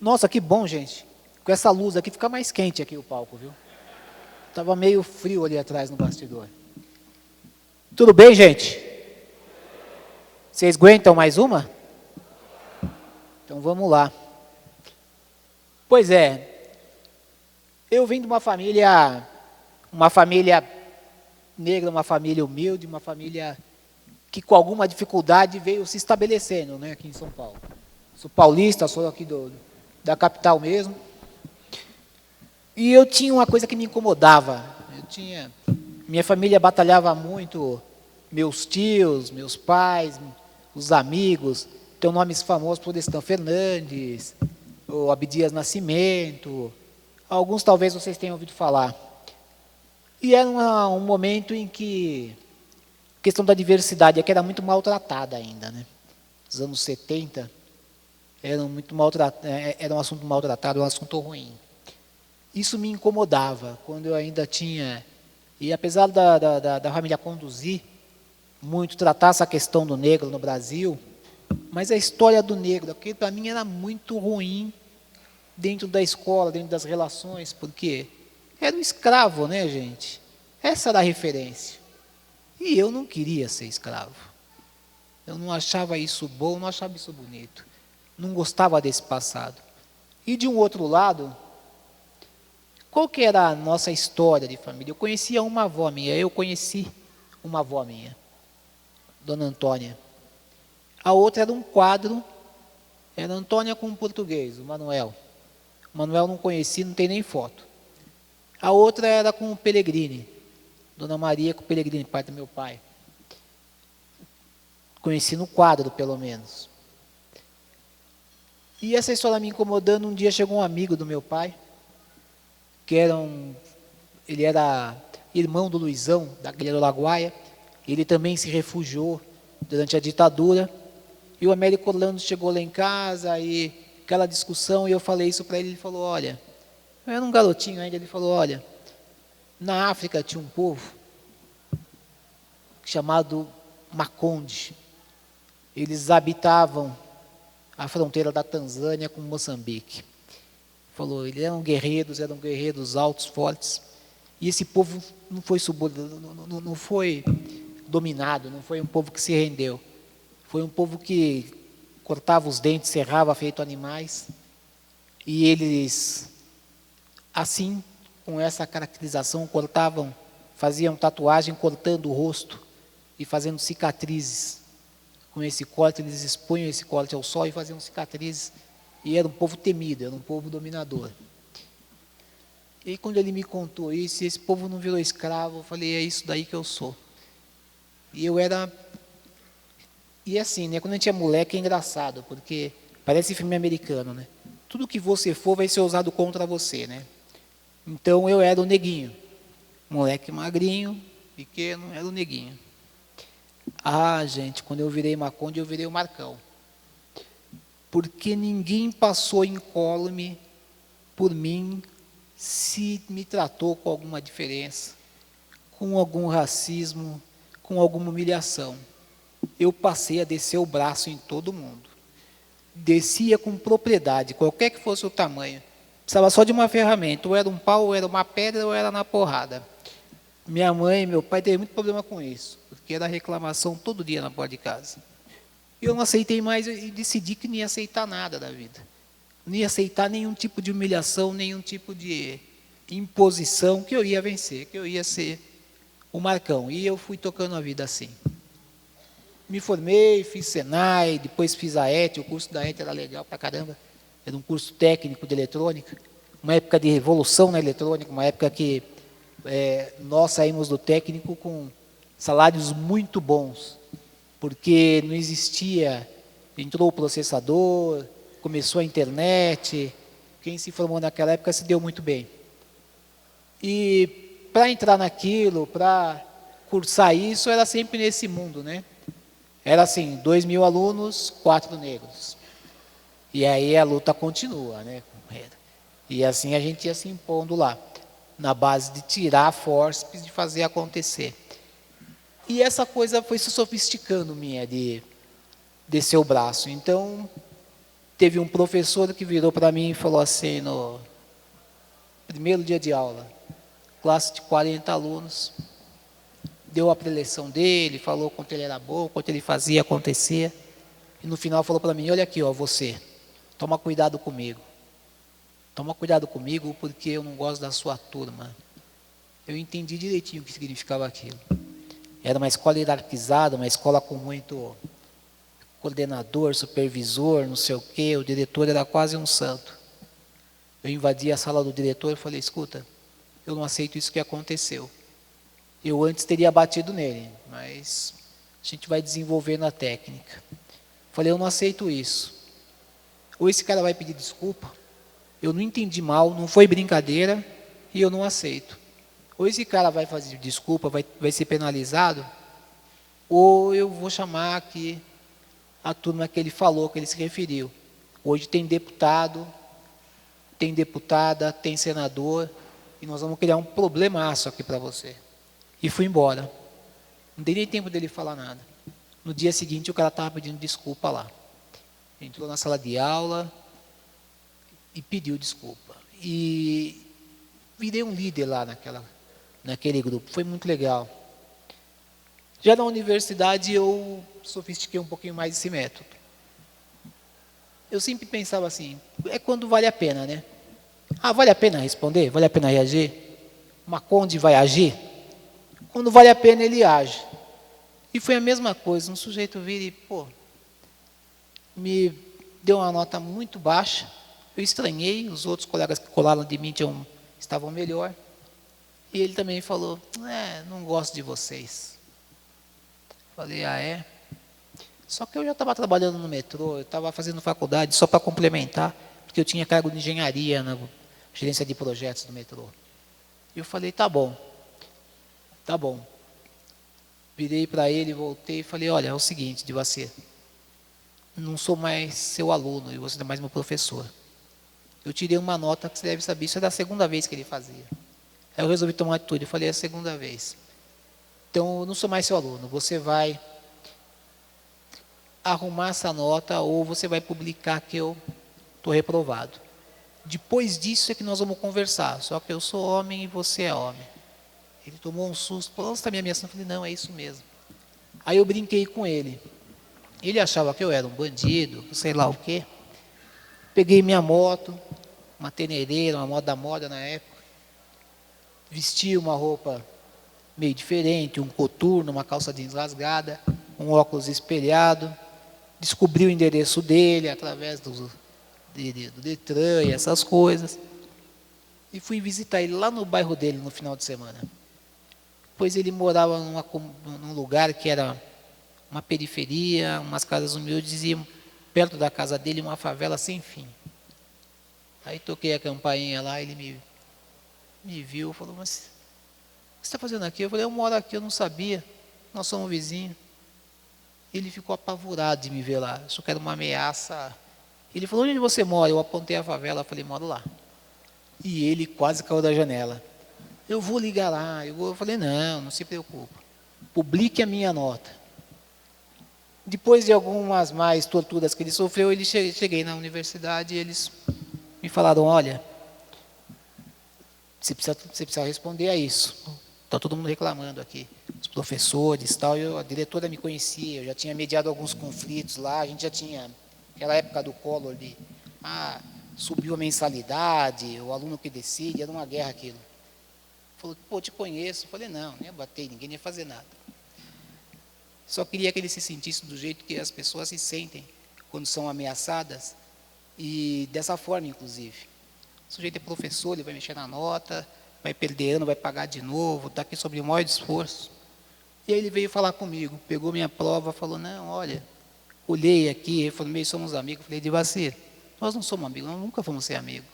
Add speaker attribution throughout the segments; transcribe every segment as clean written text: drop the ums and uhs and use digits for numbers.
Speaker 1: Nossa, que bom, gente. Com essa luz aqui fica mais quente aqui o palco, viu? Tava meio frio ali atrás no bastidor. Tudo bem, gente? Vocês aguentam mais uma? Então vamos lá. Pois é, eu vim de uma família negra, uma família humilde, uma família que com alguma dificuldade veio se estabelecendo, né, aqui em São Paulo. Sou paulista, sou aqui da capital mesmo. E eu tinha uma coisa que me incomodava. Minha família batalhava muito, meus tios, meus pais, os amigos, tem nomes famosos, Florestan Fernandes, o Abdias Nascimento, alguns talvez vocês tenham ouvido falar. E era um momento em que a questão da diversidade aqui era muito maltratada ainda, né? Nos anos 70, era um assunto maltratado, um assunto ruim. Isso me incomodava, quando eu ainda tinha... E apesar da família conduzir muito, tratar essa questão do negro no Brasil, mas a história do negro, aquilo para mim era muito ruim dentro da escola, dentro das relações, porque era um escravo, né, gente? Essa era a referência. E eu não queria ser escravo. Eu não achava isso bom, não achava isso bonito. Não gostava desse passado. E de um outro lado, qual que era a nossa história de família? Eu conheci uma avó minha, Dona Antônia. A outra era um quadro, era a Antônia com um português, o Manuel. O Manuel não conheci, não tem nem foto. A outra era com o Pellegrini, Dona Maria com o Pellegrini, pai do meu pai. Conheci no quadro, pelo menos. E essa história me incomodando, um dia chegou um amigo do meu pai, ele era irmão do Luizão, da Guilherme do Laguaia, ele também se refugiou durante a ditadura, e o Américo Orlando chegou lá em casa, e aquela discussão, e eu falei isso para ele, ele falou, olha, eu era um garotinho ainda, ele falou, olha, na África tinha um povo chamado Maconde, eles habitavam a fronteira da Tanzânia com Moçambique. Falou, eles eram guerreiros altos, fortes, e esse povo não foi não foi dominado, não foi um povo que se rendeu. Foi um povo que cortava os dentes, serrava feito animais, e eles, assim, com essa caracterização, faziam tatuagem cortando o rosto e fazendo cicatrizes. Com esse corte, eles expunham esse corte ao sol e faziam cicatrizes. E era um povo temido, era um povo dominador. E aí, quando ele me contou isso, esse povo não virou escravo, eu falei, é isso daí que eu sou. E assim, né, quando a gente é moleque é engraçado, porque parece filme americano, né? Tudo que você for vai ser usado contra você, né? Então eu era o neguinho. Moleque magrinho, pequeno, era o neguinho. Ah, gente, quando eu virei Maconde, eu virei o Marcão. Porque ninguém passou incólume por mim se me tratou com alguma diferença, com algum racismo, com alguma humilhação. Eu passei a descer o braço em todo mundo. Descia com propriedade, qualquer que fosse o tamanho. Precisava só de uma ferramenta, ou era um pau, ou era uma pedra, ou era na porrada. Minha mãe e meu pai teve muito problema com isso, porque era reclamação todo dia na porta de casa. Eu não aceitei mais e decidi que não ia aceitar nada da vida. Não ia aceitar nenhum tipo de humilhação, nenhum tipo de imposição, que eu ia vencer, que eu ia ser o Marcão. E eu fui tocando a vida assim. Me formei, fiz Senai, depois fiz a ET, o curso da ET era legal pra caramba. Era um curso técnico de eletrônica, uma época de revolução na eletrônica, uma época que nós saímos do técnico com salários muito bons, porque não existia, entrou o processador, começou a internet, quem se formou naquela época se deu muito bem. E para entrar naquilo, para cursar isso, era sempre nesse mundo, né? Era assim, 2.000 alunos, 4 negros. E aí a luta continua, né? E assim a gente ia se impondo lá, na base de tirar a fórceps, de fazer acontecer. E essa coisa foi se sofisticando minha, de descer o braço. Então, teve um professor que virou para mim e falou assim, no primeiro dia de aula, classe de 40 alunos, deu a preleção dele, falou quanto ele era bom, quanto ele fazia acontecer, e no final falou para mim, olha aqui, ó, você, toma cuidado comigo porque eu não gosto da sua turma. Eu entendi direitinho o que significava aquilo. Era uma escola hierarquizada, uma escola com muito coordenador, supervisor, não sei o quê, o diretor era quase um santo. Eu invadi a sala do diretor e falei, escuta, eu não aceito isso que aconteceu. Eu antes teria batido nele, mas a gente vai desenvolvendo a técnica. Falei, eu não aceito isso. Ou esse cara vai pedir desculpa, eu não entendi mal, não foi brincadeira, e eu não aceito. Ou esse cara vai fazer desculpa, vai ser penalizado, ou eu vou chamar aqui a turma que ele falou, que ele se referiu. Hoje tem deputado, tem deputada, tem senador, e nós vamos criar um problemaço aqui para você. E fui embora. Não dei nem tempo dele falar nada. No dia seguinte, o cara estava pedindo desculpa lá. Entrou na sala de aula e pediu desculpa. E virei um líder lá naquele grupo. Foi muito legal. Já na universidade, eu sofistiquei um pouquinho mais esse método. Eu sempre pensava assim, é quando vale a pena, né? Ah, vale a pena responder? Vale a pena reagir? O Marconde vai agir? Quando vale a pena, ele age. E foi a mesma coisa, um sujeito vira e, me deu uma nota muito baixa, eu estranhei, os outros colegas que colaram de mim estavam melhor, e ele também falou, não gosto de vocês. Falei, ah, é? Só que eu já estava trabalhando no metrô, eu estava fazendo faculdade só para complementar, porque eu tinha cargo de engenharia na gerência de projetos do metrô. E eu falei, tá bom. Virei para ele, voltei e falei, olha, é o seguinte, de você, não sou mais seu aluno, e você não é mais meu professor. Eu tirei uma nota que você deve saber, isso é da segunda vez que ele fazia. Aí eu resolvi tomar atitude, eu falei, é a segunda vez. Então, eu não sou mais seu aluno, você vai arrumar essa nota ou você vai publicar que eu estou reprovado. Depois disso é que nós vamos conversar, só que eu sou homem e você é homem. Ele tomou um susto, falou, você está me ameaçando? Eu falei, não, é isso mesmo. Aí eu brinquei com ele. Ele achava que eu era um bandido, sei lá o quê. Peguei minha moto, uma teneireira, uma moto da moda na época. Vesti uma roupa meio diferente, um coturno, uma calça jeans rasgada, um óculos espelhado. Descobri o endereço dele através do Detran e essas coisas. E fui visitar ele lá no bairro dele no final de semana. Pois ele morava num lugar que era uma periferia, umas casas humildes, e perto da casa dele uma favela sem fim. Aí toquei a campainha lá, ele me viu, falou, mas o que você está fazendo aqui? Eu falei, eu moro aqui, eu não sabia, nós somos vizinhos. Ele ficou apavorado de me ver lá, achou que era uma ameaça. Ele falou, onde você mora? Eu apontei a favela, falei, moro lá. E ele quase caiu da janela. Eu vou ligar lá. Eu falei, não se preocupe. Publique a minha nota. Depois de algumas mais torturas que ele sofreu, cheguei na universidade e eles me falaram, olha, você precisa responder a isso. Está todo mundo reclamando aqui. Os professores e tal. A diretora me conhecia, eu já tinha mediado alguns conflitos lá, a gente já tinha, aquela época do Collor ali, subiu a mensalidade, o aluno que decide, era uma guerra aquilo. Falou, te conheço. Eu falei, não ia bater, ninguém ia fazer nada. Só queria que ele se sentisse do jeito que as pessoas se sentem quando são ameaçadas, e dessa forma, inclusive. O sujeito é professor, ele vai mexer na nota, vai perder ano, vai pagar de novo, está aqui sob o maior esforço. E aí ele veio falar comigo, pegou minha prova, falou, não, olha, olhei aqui, reformei, somos amigos. Falei, Devacir, nós não somos amigos, nós nunca vamos ser amigos.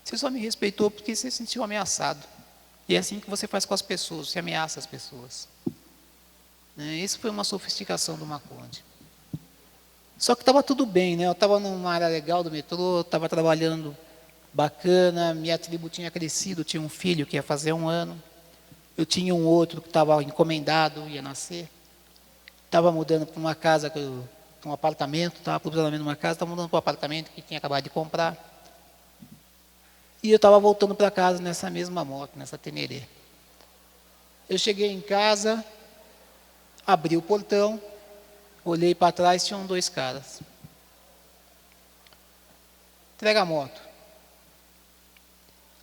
Speaker 1: Você só me respeitou porque você se sentiu ameaçado. E é assim que você faz com as pessoas, você ameaça as pessoas. Isso foi uma sofisticação do Marconde. Só que estava tudo bem, né? Eu estava numa área legal do metrô, estava trabalhando bacana, minha tribo tinha crescido, tinha um filho que ia fazer 1 ano, eu tinha um outro que estava encomendado, ia nascer, estava mudando para uma casa que eu um apartamento, estava propriamente numa casa, estava mudando para um apartamento que tinha acabado de comprar. E eu estava voltando para casa nessa mesma moto, nessa Teneré. Eu cheguei em casa, abri o portão, olhei para trás, tinham 2 caras. Entrega a moto.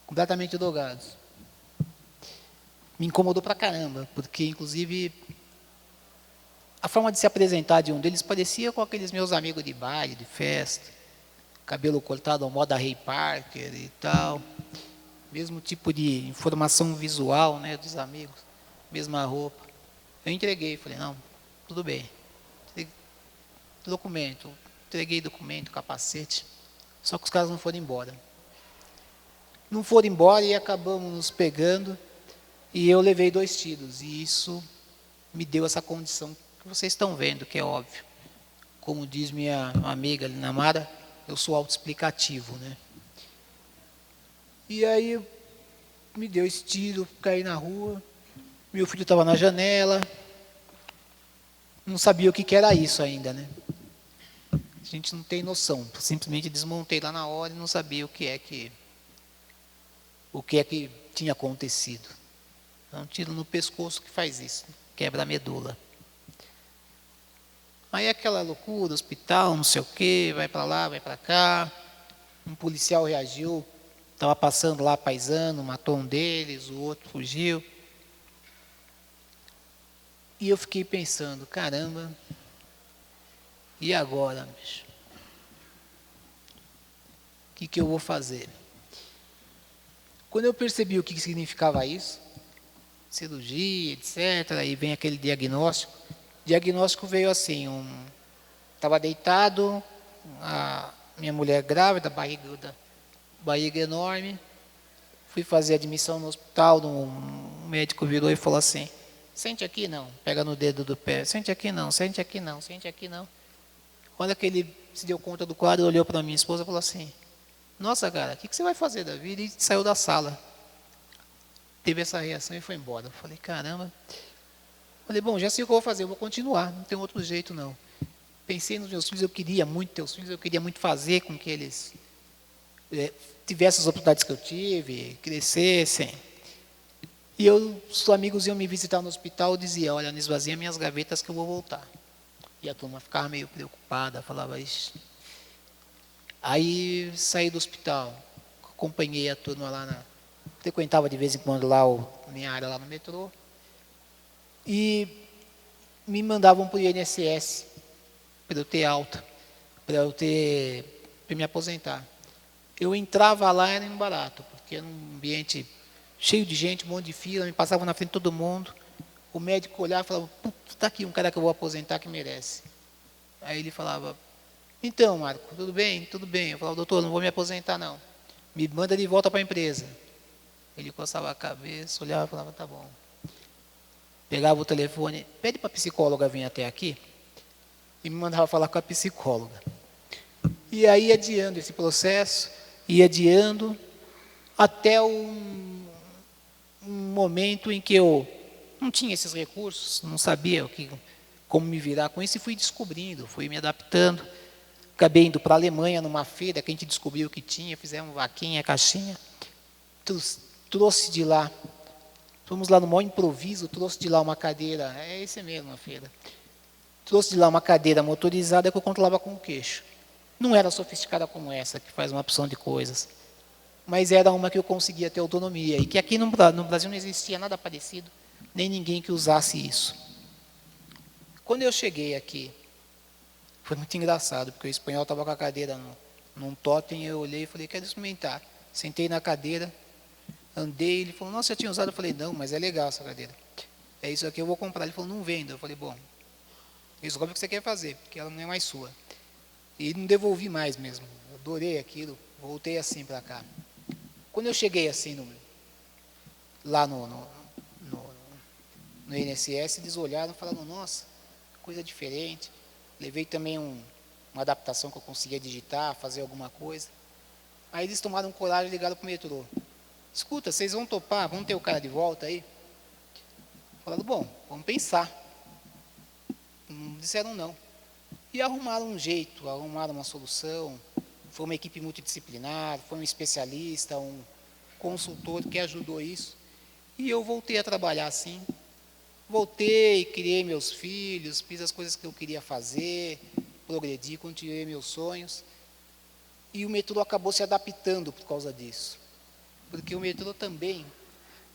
Speaker 1: Completamente drogados. Me incomodou pra caramba, porque, inclusive, a forma de se apresentar de um deles parecia com aqueles meus amigos de baile, de festa, cabelo cortado ao moda Ray Parker e tal, mesmo tipo de informação visual, né, dos amigos, mesma roupa. Eu entreguei, falei, não, tudo bem. Entreguei documento, capacete, só que os caras não foram embora. Não foram embora e acabamos nos pegando, e eu levei 2 tiros, e isso me deu essa condição que vocês estão vendo, que é óbvio. Como diz minha amiga Linamara, eu sou autoexplicativo, né? E aí me deu esse tiro, caí na rua, meu filho estava na janela, não sabia o que era isso ainda, né? A gente não tem noção, simplesmente desmontei lá na hora e não sabia o que é que tinha acontecido. É um tiro no pescoço que faz isso, quebra a medula. Aí aquela loucura, hospital, não sei o quê, vai para lá, vai para cá. Um policial reagiu, estava passando lá paisano, matou um deles, o outro fugiu. E eu fiquei pensando, caramba, e agora, bicho? O que eu vou fazer? Quando eu percebi o que significava isso, cirurgia, etc., aí vem aquele diagnóstico. O diagnóstico veio assim, estava deitado, a minha mulher grávida, barriga enorme, fui fazer admissão no hospital, um médico virou e falou assim, sente aqui não, pega no dedo do pé, sente aqui não, sente aqui não, sente aqui não. Quando que ele se deu conta do quadro, olhou para minha esposa e falou assim, nossa cara, o que você vai fazer da vida? E saiu da sala. Teve essa reação e foi embora. Eu falei, caramba. Falei, bom, já sei o que eu vou fazer, eu vou continuar, não tem outro jeito não. Pensei nos meus filhos, eu queria muito ter os filhos, eu queria muito fazer com que eles tivessem as oportunidades que eu tive, crescessem. E os amigos iam me visitar no hospital, dizia, olha, não esvazia minhas gavetas que eu vou voltar. E a turma ficava meio preocupada, falava isso. Aí saí do hospital, acompanhei a turma lá frequentava de vez em quando lá minha área lá no metrô, e me mandavam para o INSS, para eu ter alta, para me aposentar. Eu entrava lá, era um barato, porque era um ambiente cheio de gente, um monte de fila, me passava na frente de todo mundo, o médico olhava e falava, está aqui um cara que eu vou aposentar que merece. Aí ele falava, então, Marco, tudo bem? Tudo bem. Eu falava, doutor, não vou me aposentar não, me manda de volta para a empresa. Ele coçava a cabeça, olhava e falava, tá bom. Pegava o telefone, pede para a psicóloga vir até aqui, e me mandava falar com a psicóloga. E aí ia adiando esse processo, ia adiando, até um momento em que eu não tinha esses recursos, não sabia como me virar com isso, e fui descobrindo, fui me adaptando. Acabei indo para a Alemanha, numa feira, que a gente descobriu o que tinha, fizemos vaquinha, caixinha, trouxe de lá, fomos lá no maior improviso, trouxe de lá uma cadeira, é esse mesmo a feira, trouxe de lá uma cadeira motorizada que eu controlava com o queixo. Não era sofisticada como essa, que faz uma opção de coisas, mas era uma que eu conseguia ter autonomia, e que aqui no Brasil não existia nada parecido, nem ninguém que usasse isso. Quando eu cheguei aqui, foi muito engraçado, porque o espanhol estava com a cadeira num totem, eu olhei e falei, quero experimentar. Sentei na cadeira, andei, ele falou, nossa, você tinha usado? Eu falei, não, mas é legal essa cadeira. É isso aqui, eu vou comprar. Ele falou, não vendo. Eu falei, bom, resolve o que você quer fazer, porque ela não é mais sua. E não devolvi mais mesmo. Eu adorei aquilo, voltei assim para cá. Quando eu cheguei assim, lá no INSS, eles olharam e falaram, nossa, coisa diferente. Levei também uma adaptação que eu conseguia digitar, fazer alguma coisa. Aí eles tomaram coragem e ligaram para o metrô. Escuta, vocês vão topar, vamos ter o cara de volta aí? Falaram, bom, vamos pensar. Não disseram não. E arrumaram um jeito, arrumaram uma solução. Foi uma equipe multidisciplinar, foi um especialista, um consultor que ajudou isso. E eu voltei a trabalhar assim. Voltei, criei meus filhos, fiz as coisas que eu queria fazer, progredi, continuei meus sonhos. E o metrô acabou se adaptando por causa disso. Porque o metrô também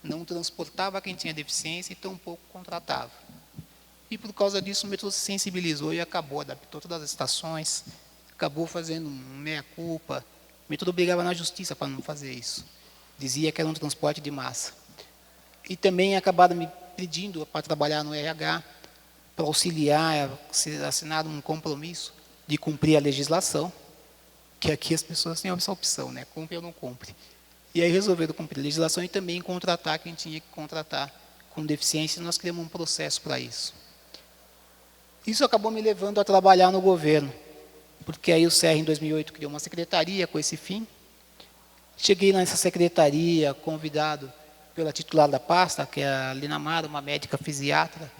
Speaker 1: não transportava quem tinha deficiência e tampouco contratava. E por causa disso o metrô se sensibilizou e acabou, adaptou todas as estações, acabou fazendo um meia-culpa. O metrô brigava na justiça para não fazer isso. Dizia que era um transporte de massa. E também acabaram me pedindo para trabalhar no RH, para auxiliar, assinaram um compromisso de cumprir a legislação, que aqui as pessoas têm essa opção, né? Cumpre ou não cumpre. E aí resolveram cumprir a legislação e também contratar quem tinha que contratar com deficiência, e nós criamos um processo para isso. Isso acabou me levando a trabalhar no governo, porque aí o CR, em 2008, criou uma secretaria com esse fim. Cheguei nessa secretaria, convidado pela titular da pasta, que é a Lina Mara, uma médica fisiatra,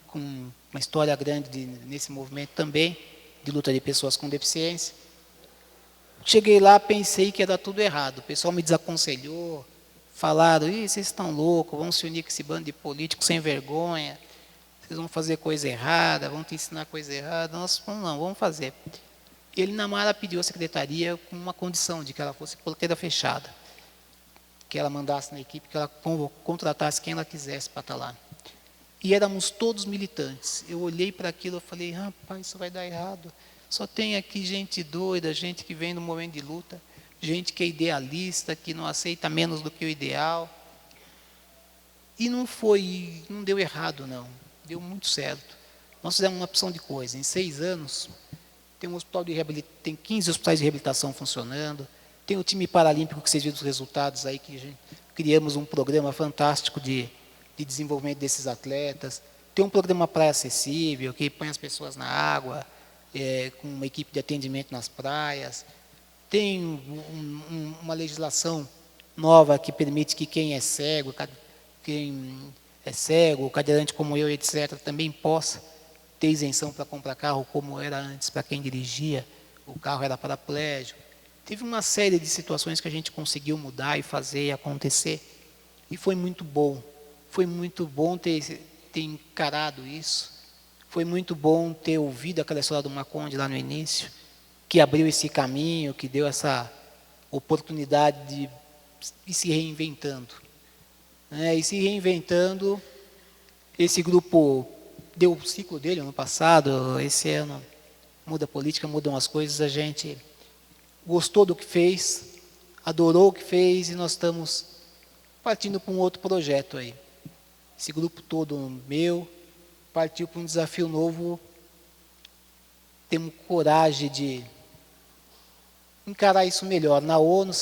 Speaker 1: com uma história grande nesse movimento também, de luta de pessoas com deficiência. Cheguei lá, pensei que ia dar tudo errado. O pessoal me desaconselhou, falaram, vocês estão loucos, vão se unir com esse bando de políticos sem vergonha, vocês vão fazer coisa errada, vão te ensinar coisa errada. Nós falamos, não, vamos fazer. E a Lina Mara pediu à secretaria com uma condição de que ela fosse porteira fechada, que ela mandasse na equipe, que ela contratasse quem ela quisesse para estar lá. E éramos todos militantes. Eu olhei para aquilo e falei, rapaz, isso vai dar errado. Só tem aqui gente doida, gente que vem no momento de luta, gente que é idealista, que não aceita menos do que o ideal. E não deu errado, não. Deu muito certo. Nós fizemos uma opção de coisa. Em 6 anos, tem 15 hospitais de reabilitação funcionando, tem o time paralímpico, que vocês viram os resultados aí, que criamos um programa fantástico de desenvolvimento desses atletas, tem um programa Praia Acessível, que põe as pessoas na água, com uma equipe de atendimento nas praias, tem uma legislação nova que permite que quem é cego, cadeirante como eu, etc., também possa ter isenção para comprar carro, como era antes para quem dirigia, o carro era paraplégico. Teve uma série de situações que a gente conseguiu mudar e fazer acontecer, e foi muito bom. Foi muito bom ter encarado isso, foi muito bom ter ouvido aquela história do Marconde lá no início, que abriu esse caminho, que deu essa oportunidade de ir se reinventando. E se reinventando, esse grupo deu o ciclo dele ano passado, esse ano muda a política, mudam as coisas, a gente gostou do que fez, adorou o que fez, e nós estamos partindo para um outro projeto aí. Esse grupo todo meu partiu para um desafio novo, temos coragem de encarar isso melhor. Na ONU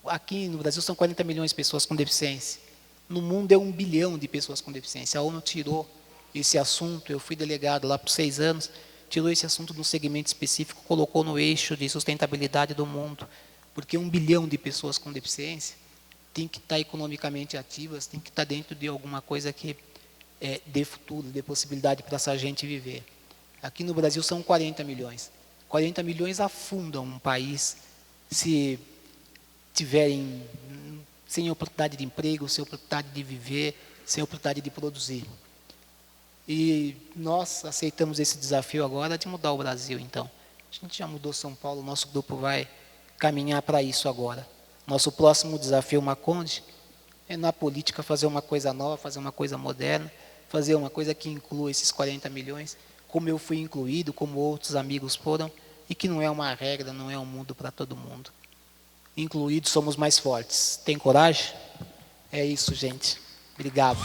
Speaker 1: aqui no Brasil são 40 milhões de pessoas com deficiência. No mundo é 1 bilhão de pessoas com deficiência. A ONU tirou esse assunto, eu fui delegado lá por 6 anos, tirou esse assunto de um segmento específico, colocou no eixo de sustentabilidade do mundo, porque 1 bilhão de pessoas com deficiência tem que estar economicamente ativas, tem que estar dentro de alguma coisa que dê futuro, dê possibilidade para essa gente viver. Aqui no Brasil são 40 milhões. 40 milhões afundam um país se tiverem sem oportunidade de emprego, sem oportunidade de viver, sem oportunidade de produzir. E nós aceitamos esse desafio agora de mudar o Brasil, então. A gente já mudou São Paulo, nosso grupo vai caminhar para isso agora. Nosso próximo desafio, Marconde, é na política fazer uma coisa nova, fazer uma coisa moderna, fazer uma coisa que inclua esses 40 milhões, como eu fui incluído, como outros amigos foram, e que não é uma regra, não é um mundo para todo mundo. Incluídos somos mais fortes. Tem coragem? É isso, gente. Obrigado.